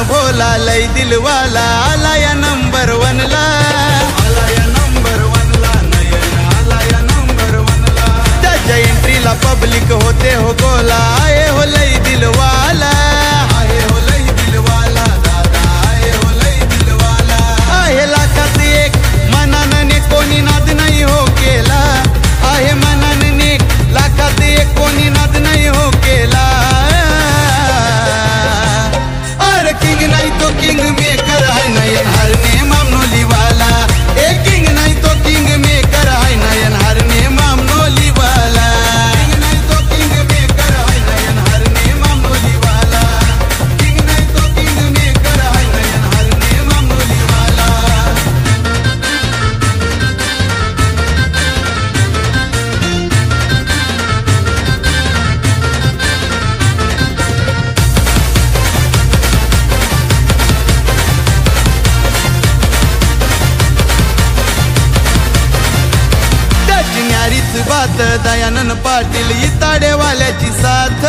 भोला लय दिलवाला आला या नंबर 1 ला, आला या नंबर 1 ला, नयन आला या नंबर 1 ला। त्याच्या एंट्रीला पब्लिक होते हो गोला, आहे हो लय दिलवाला, आहे हो लय दिलवाला, दादा आहे हो लय दिलवाला। आहे लाखात एक मनाने कोणी नाद नाही हो केला, आहे मनाने लाखात एक कोणी नाद नाही हो केला। अरे किंग नाही तो किंग मेकर है नयन हरने मामनोली वाला, ए किंग नहीं तो किंग मेकर है नयन हरने मामनोली वाला, किंग नहीं तो किंग मेकर है नयन हरने मामनोली वाला, किंग नहीं तो किंग मेकर है नयन हरने मामनोली वाला। न्यारीच बात दयानंद पाटील इताडेवाल्याची साथ,